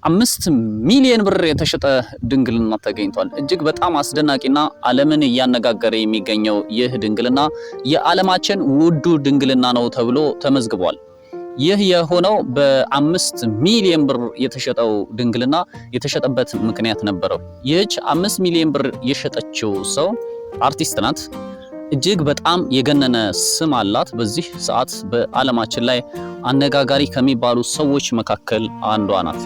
5 ሚሊዮን ብር የተሸጠ ድንግልና ተገኝቷል። እጅግ በጣም አስደናቂና ዓለምን እያነጋገረ የሚገኘው ይህ ድንግልና የዓለማችን ውዱ ድንግልና ነው ተብሎ ተመዝግቧል። ይህ የሆነው በ5 ሚሊዮን ብር የተሸጠው ድንግልና የተሸጠበት ምክንያት ነበረው። ይህች 5 ሚሊዮን ብር የሸጠችው ሰው አርቲስት ናት። እጅግ በጣም የገነነ ስም አላት። በዚህ ሰዓት በዓለማችን ላይ አነጋጋሪ ከሚባሉ ሰዎች መካከል አንዷ ናት።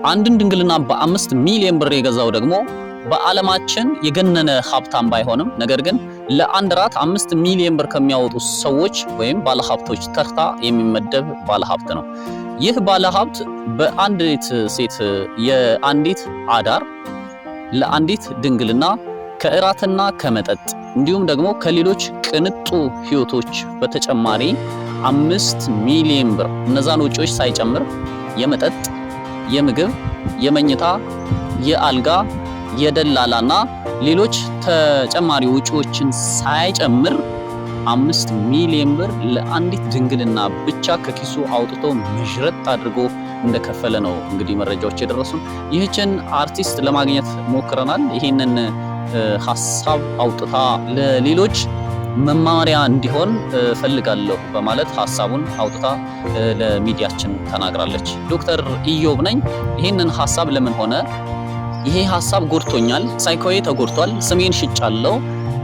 አንድን ድንግልና በ5 ሚሊዮን ብር የገዛው ደግሞ በዓለማችን የገነነ ሀብታም ባይሆንም ነገር ግን ለአንድ ራት 5 ሚሊዮን ብር ከሚያወጡ ሰዎች ወይም ባለሀብቶች ተርታ የሚመደብ ባለሀብት ነው። ይህ ባለሀብት በአንዲት ሴት የአንዲት አዳር ለአንዲት ድንግልና ከእራትና ከመጠጥ እንዲሁም ደግሞ ከሌሎች ቅንጡ ህይወቶች በተጨማሪ 5 ሚሊዮን ብር እነዛን ወጪዎች ሳይጨምር የመጠጥ፣ የምግብ፣ የመኝታ፣ የአልጋ፣ የደላላና ሌሎች ተጨማሪ ወጪዎችን ሳይጨምር 5 ሚሊዮን ብር ለአንዲት ድንግልና ብቻ ከኪሱ አውጥቶ ምዥረት አድርጎ እንደከፈለ ነው እንግዲህ መረጃዎች የደረሱን። ይህችን አርቲስት ለማግኘት ሞክረናል። ይሄንን ሐሳብ አውጥታ ለሌሎች መማሪያ እንዲሆን ፈልጋለሁ በማለት ሐሳቡን አውጥታ ለሚዲያችን ተናግራለች። ዶክተር ኢዮብ ነኝ። ይሄንን ሐሳብ ለምን ሆነ? ይሄ ሐሳብ ጎድቶኛል፣ ሳይኮዬ ተጎድቷል፣ ስሜን ሽጫለሁ።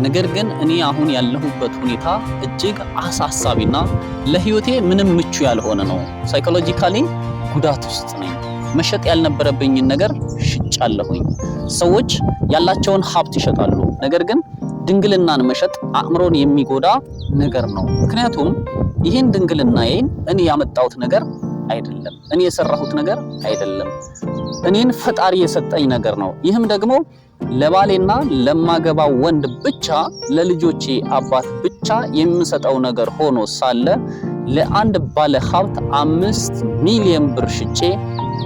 ነገር ግን እኔ አሁን ያለሁበት ሁኔታ እጅግ አሳሳቢና ለህይወቴ ምንም ምቹ ያልሆነ ነው። ሳይኮሎጂካሊ ጉዳት ውስጥ ነኝ። መሸጥ ያልነበረብኝን ነገር ሽጫለሁኝ። ሰዎች ያላቸውን ሀብት ይሸጣሉ። ነገር ግን ድንግልናን መሸጥ አእምሮን የሚጎዳ ነገር ነው። ምክንያቱም ይህን ድንግልናዬን እኔ ያመጣሁት ነገር አይደለም፣ እኔ የሰራሁት ነገር አይደለም፣ እኔን ፈጣሪ የሰጠኝ ነገር ነው። ይህም ደግሞ ለባሌና ለማገባው ወንድ ብቻ ለልጆቼ አባት ብቻ የምሰጠው ነገር ሆኖ ሳለ ለአንድ ባለ ሀብት 5 ሚሊዮን ብር ሽጬ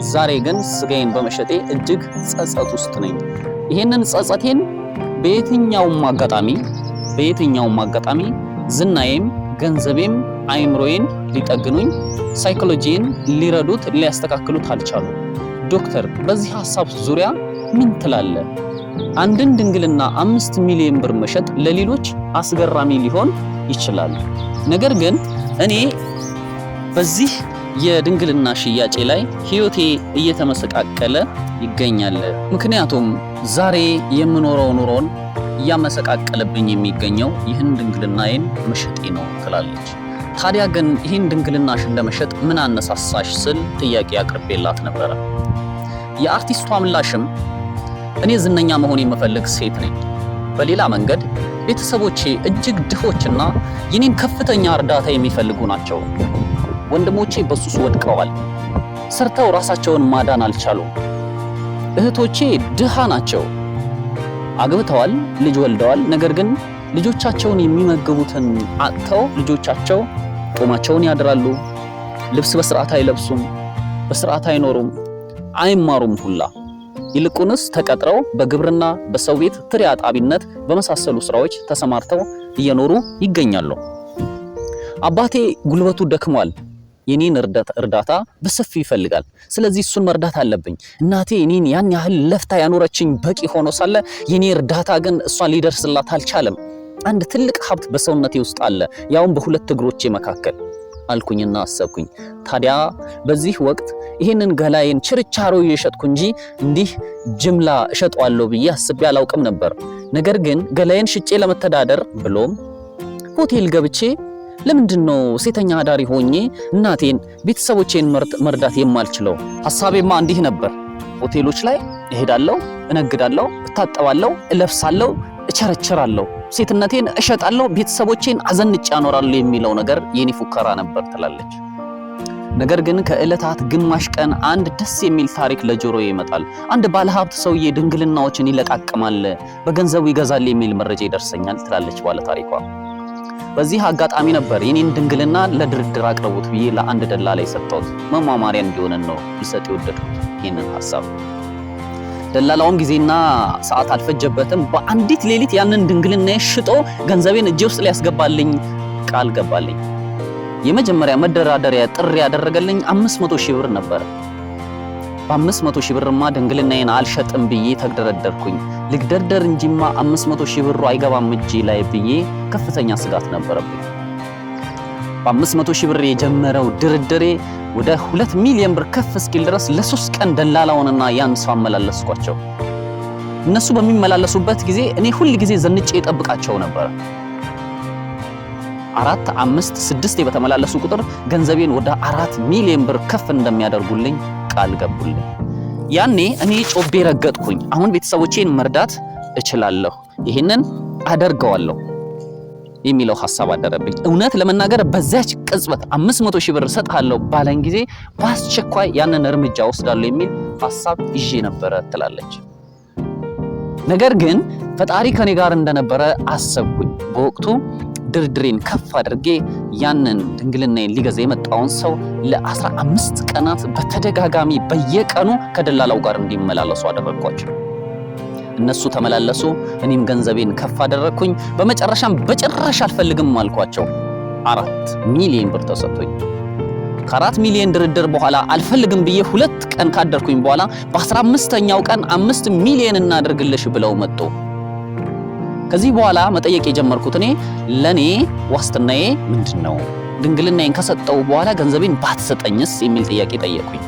ዛሬ ግን ስጋዬን በመሸጤ እጅግ ጸጸት ውስጥ ነኝ። ይሄንን ጸጸቴን በየትኛውም አጋጣሚ ዝናዬም፣ ገንዘቤም፣ አይምሮዬን ሊጠግኑኝ፣ ሳይኮሎጂን ሊረዱት፣ ሊያስተካክሉት አልቻሉ። ዶክተር በዚህ ሐሳብ ዙሪያ ምን ትላለ? አንድን ድንግልና 5 ሚሊዮን ብር መሸጥ ለሌሎች አስገራሚ ሊሆን ይችላል። ነገር ግን እኔ በዚህ የድንግልና ሽያጬ ላይ ህይወቴ እየተመሰቃቀለ ይገኛል። ምክንያቱም ዛሬ የምኖረው ኑሮን እያመሰቃቀለብኝ የሚገኘው ይህን ድንግልናዬን መሸጤ ነው ትላለች። ታዲያ ግን ይህን ድንግልናሽን ለመሸጥ ምን አነሳሳሽ ስል ጥያቄ አቅርቤላት ነበረ። የአርቲስቷ ምላሽም እኔ ዝነኛ መሆን የምፈልግ ሴት ነኝ። በሌላ መንገድ ቤተሰቦቼ እጅግ ድሆችና የኔን ከፍተኛ እርዳታ የሚፈልጉ ናቸው። ወንድሞቼ በሱስ ወድቀዋል። ሰርተው ራሳቸውን ማዳን አልቻሉም። እህቶቼ ድሃ ናቸው። አግብተዋል፣ ልጅ ወልደዋል። ነገር ግን ልጆቻቸውን የሚመግቡትን አጥተው ልጆቻቸው ጦማቸውን ያድራሉ። ልብስ በስርዓት አይለብሱም፣ በስርዓት አይኖሩም፣ አይማሩም ሁላ። ይልቁንስ ተቀጥረው በግብርና፣ በሰው ቤት ትሪ አጣቢነት በመሳሰሉ ስራዎች ተሰማርተው እየኖሩ ይገኛሉ። አባቴ ጉልበቱ ደክሟል። የኔን እርዳታ በሰፊ ይፈልጋል። ስለዚህ እሱን መርዳት አለብኝ። እናቴ እኔን ያን ያህል ለፍታ ያኖረችኝ በቂ ሆኖ ሳለ የኔ እርዳታ ግን እሷን ሊደርስላት አልቻለም። አንድ ትልቅ ሀብት በሰውነቴ ውስጥ አለ፣ ያውም በሁለት እግሮቼ መካከል አልኩኝና አሰብኩኝ። ታዲያ በዚህ ወቅት ይሄንን ገላዬን ችርቻሮ እየሸጥኩ እንጂ እንዲህ ጅምላ እሸጠዋለሁ ብዬ አስቤ አላውቅም ነበር። ነገር ግን ገላዬን ሽጬ ለመተዳደር ብሎም ሆቴል ገብቼ ለምንድነው ሴተኛ አዳሪ ሆኜ እናቴን ቤተሰቦቼን መርዳት የማልችለው? ሐሳቤማ እንዲህ ነበር። ሆቴሎች ላይ እሄዳለሁ፣ እነግዳለሁ፣ እታጠባለሁ፣ እለብሳለሁ፣ እቸረችራለሁ፣ ሴትነቴን እሸጣለሁ፣ ቤተሰቦቼን አዘንጬ አኖራለሁ የሚለው ነገር የኔ ፉከራ ነበር ትላለች። ነገር ግን ከዕለታት ግማሽ ቀን አንድ ደስ የሚል ታሪክ ለጆሮ ይመጣል። አንድ ባለሀብት ሰውዬ ድንግልናዎችን ይለቃቅማል፣ በገንዘቡ ይገዛል የሚል መረጃ ይደርሰኛል ትላለች ባለ ታሪኳ። በዚህ አጋጣሚ ነበር የኔን ድንግልና ለድርድር አቅርቡት ብዬ ለአንድ ደላላ የሰጠሁት። መማማሪያ እንዲሆነን ነው ሊሰጥ የወደድኩት ይህንን ሐሳብ። ደላላውን ጊዜና ሰዓት አልፈጀበትም። በአንዲት ሌሊት ያንን ድንግልና ሽጦ ገንዘቤን እጄ ውስጥ ሊያስገባልኝ ቃል ገባልኝ። የመጀመሪያ መደራደሪያ ጥሪ ያደረገልኝ 500 ሺህ ብር ነበር። በ500 ሺህ ብርማ ድንግልናዬን አልሸጥም ብዬ ተግደረደርኩኝ። ልግደርደር እንጂማ 500 ሺህ ብሩ አይገባም እጄ ላይ ብዬ ከፍተኛ ስጋት ነበረብኝ። በ500 ሺህ ብር የጀመረው ድርድሬ ወደ 2 ሚሊዮን ብር ከፍ እስኪል ድረስ ለ3 ቀን ደላላውንና ያን ሰው አመላለስኳቸው። እነሱ በሚመላለሱበት ጊዜ እኔ ሁል ጊዜ ዘንጬ እጠብቃቸው ነበር። 4፣ 5፣ 6 በተመላለሱ ቁጥር ገንዘቤን ወደ 4 ሚሊዮን ብር ከፍ እንደሚያደርጉልኝ ቃል ገቡልኝ። ያኔ እኔ ጮቤ ረገጥኩኝ። አሁን ቤተሰቦቼን መርዳት እችላለሁ፣ ይሄንን አደርገዋለሁ የሚለው ሐሳብ አደረብኝ። እውነት ለመናገር በዛች ቅጽበት 500 ሺህ ብር ሰጣለሁ ባለን ጊዜ በአስቸኳይ ያንን እርምጃ ወስዳለሁ የሚል ሐሳብ ይዤ ነበረ ትላለች። ነገር ግን ፈጣሪ ከኔ ጋር እንደነበረ አሰብኩኝ። በወቅቱ ድርድሬን ከፍ አድርጌ ያንን ድንግልናዬን ሊገዛ የመጣውን ሰው ለ15 ቀናት በተደጋጋሚ በየቀኑ ከደላላው ጋር እንዲመላለሱ አደረግኳቸው። እነሱ ተመላለሱ፣ እኔም ገንዘቤን ከፍ አደረግኩኝ። በመጨረሻም በጭራሽ አልፈልግም አልኳቸው። 4 ሚሊዮን ብር ተሰጥቶኝ ከ4 ሚሊዮን ድርድር በኋላ አልፈልግም ብዬ 2 ቀን ካደርኩኝ በኋላ በ15ኛው ቀን 5 ሚሊዮን እናድርግልሽ ብለው መጡ። ከዚህ በኋላ መጠየቅ የጀመርኩት እኔ ለኔ ዋስትናዬ ምንድነው? ድንግልናዬን ከሰጠው በኋላ ገንዘቤን ባትሰጠኝስ የሚል ጥያቄ ጠየቅኩኝ።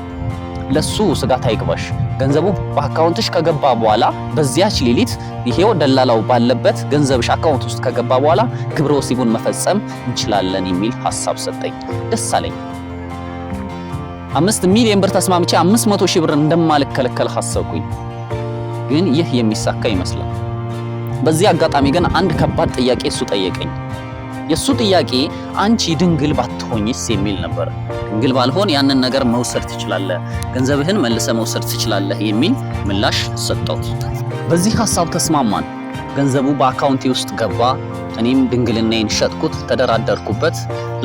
ለሱ ስጋት አይግባሽ፣ ገንዘቡ በአካውንትሽ ከገባ በኋላ በዚያች ሌሊት ይሄው ደላላው ባለበት ገንዘብሽ አካውንት ውስጥ ከገባ በኋላ ግብረ ወሲቡን መፈጸም እንችላለን የሚል ሐሳብ ሰጠኝ። ደስ አለኝ። 5 ሚሊዮን ብር ተስማምቼ 500 ሺህ ብር እንደማልከለከል ሐሰብኩኝ። ግን ይህ የሚሳካ ይመስላል። በዚህ አጋጣሚ ግን አንድ ከባድ ጥያቄ እሱ ጠየቀኝ። የሱ ጥያቄ አንቺ ድንግል ባትሆኝስ የሚል ነበር። ድንግል ባልሆን ያንን ነገር መውሰድ ትችላለህ፣ ገንዘብህን መልሰ መውሰድ ትችላለህ የሚል ምላሽ ሰጠሁት። በዚህ ሐሳብ ተስማማን። ገንዘቡ በአካውንቴ ውስጥ ገባ። እኔም ድንግልናዬን ሸጥኩት፣ ተደራደርኩበት።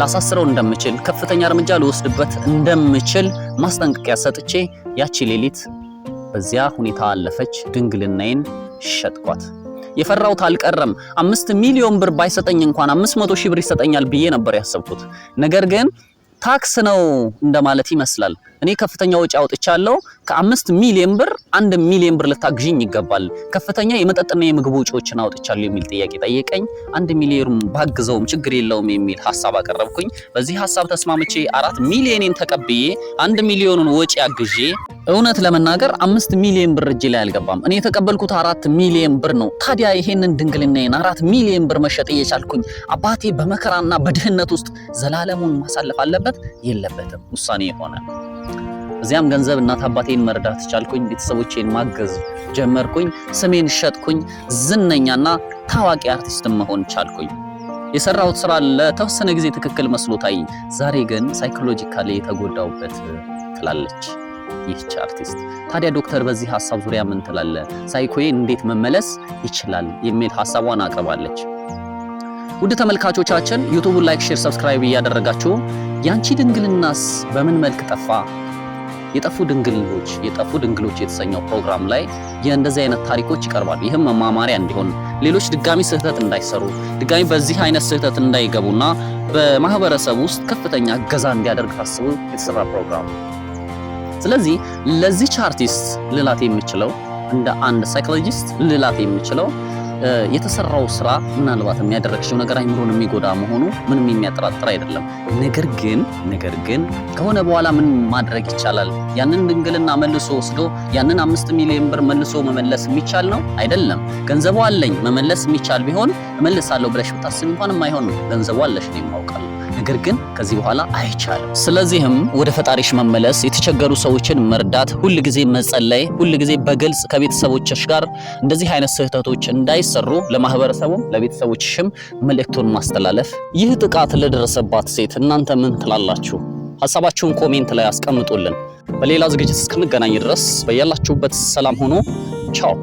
ላሳስረው እንደምችል፣ ከፍተኛ እርምጃ ልወስድበት እንደምችል ማስጠንቀቂያ ሰጥቼ ያቺ ሌሊት በዚያ ሁኔታ አለፈች። ድንግልናዬን ሸጥኳት። የፈራሁት አልቀረም። 5 ሚሊዮን ብር ባይሰጠኝ እንኳን 500 ሺህ ብር ይሰጠኛል ብዬ ነበር ያሰብኩት። ነገር ግን ታክስ ነው እንደማለት ይመስላል። እኔ ከፍተኛ ወጪ አውጥቻለሁ። ከ5 ሚሊዮን ብር 1 ሚሊዮን ብር ልታግዥኝ ይገባል፣ ከፍተኛ የመጠጥና የምግብ ወጪዎችን አውጥቻለሁ የሚል ጥያቄ ጠየቀኝ። 1 ሚሊዮን ባግዘውም ችግር የለውም የሚል ሐሳብ አቀረብኩኝ። በዚህ ሐሳብ ተስማምቼ 4 ሚሊዮንን ተቀብዬ 1 ሚሊዮንን ወጪ አግዤ፣ እውነት ለመናገር 5 ሚሊዮን ብር እጄ ላይ አልገባም። እኔ የተቀበልኩት 4 ሚሊዮን ብር ነው። ታዲያ ይሄንን ድንግልናዬን 4 ሚሊዮን ብር መሸጥ እየቻልኩኝ አባቴ በመከራና በድህነት ውስጥ ዘላለሙን ማሳለፍ አለበት የለበትም? ውሳኔ ሆነ። እዚያም ገንዘብ እናት አባቴን መርዳት ቻልኩኝ። ቤተሰቦቼን ማገዝ ጀመርኩኝ። ስሜን ሸጥኩኝ። ዝነኛና ታዋቂ አርቲስት መሆን ቻልኩኝ። የሰራሁት ስራ ለተወሰነ ጊዜ ትክክል መስሎ ታየኝ። ዛሬ ግን ሳይኮሎጂካሊ የተጎዳውበት ትላለች ይህች አርቲስት። ታዲያ ዶክተር በዚህ ሐሳብ ዙሪያ ምን ትላለ? ሳይኮዬ እንዴት መመለስ ይችላል የሚል ሐሳቧን አቅርባለች። ውድ ተመልካቾቻችን ዩቲዩብን ላይክ፣ ሼር፣ ሰብስክራይብ እያደረጋችሁ ያንቺ ድንግልናስ በምን መልክ ጠፋ? የጠፉ ድንግሎች የተሰኘው ፕሮግራም ላይ የእንደዚህ አይነት ታሪኮች ይቀርባሉ። ይህም መማማሪያ እንዲሆን ሌሎች ድጋሚ ስህተት እንዳይሰሩ ድጋሚ በዚህ አይነት ስህተት እንዳይገቡና በማህበረሰብ ውስጥ ከፍተኛ እገዛ እንዲያደርግ ታስቦ የተሰራ ፕሮግራም። ስለዚህ ለዚህች አርቲስት ልላት የምችለው እንደ አንድ ሳይኮሎጂስት ልላት የምችለው የተሰራው ስራ ምናልባት የሚያደርግሽው ነገር አይምሮን የሚጎዳ መሆኑ ምንም የሚያጠራጥር አይደለም። ነገር ግን ከሆነ በኋላ ምን ማድረግ ይቻላል? ያንን ድንግልና መልሶ ወስዶ ያንን 5 ሚሊዮን ብር መልሶ መመለስ የሚቻል ነው አይደለም። ገንዘቡ አለኝ መመለስ የሚቻል ቢሆን እመልሳለሁ ብለሽ ብታስቢ እንኳን የማይሆን ነው። ገንዘቡ አለሽ ነው የማውቃለሁ። ነገር ግን ከዚህ በኋላ አይቻልም። ስለዚህም ወደ ፈጣሪሽ መመለስ፣ የተቸገሩ ሰዎችን መርዳት፣ ሁልጊዜ መጸለይ፣ ሁልጊዜ በግልጽ ከቤተሰቦችሽ ጋር እንደዚህ አይነት ስህተቶች እንዳይሰሩ ለማህበረሰቡም ለቤተሰቦችሽም መልእክቱን ማስተላለፍ። ይህ ጥቃት ለደረሰባት ሴት እናንተ ምን ትላላችሁ? ሐሳባችሁን ኮሜንት ላይ አስቀምጡልን። በሌላ ዝግጅት እስክንገናኝ ድረስ በያላችሁበት ሰላም ሆኖ ቻው።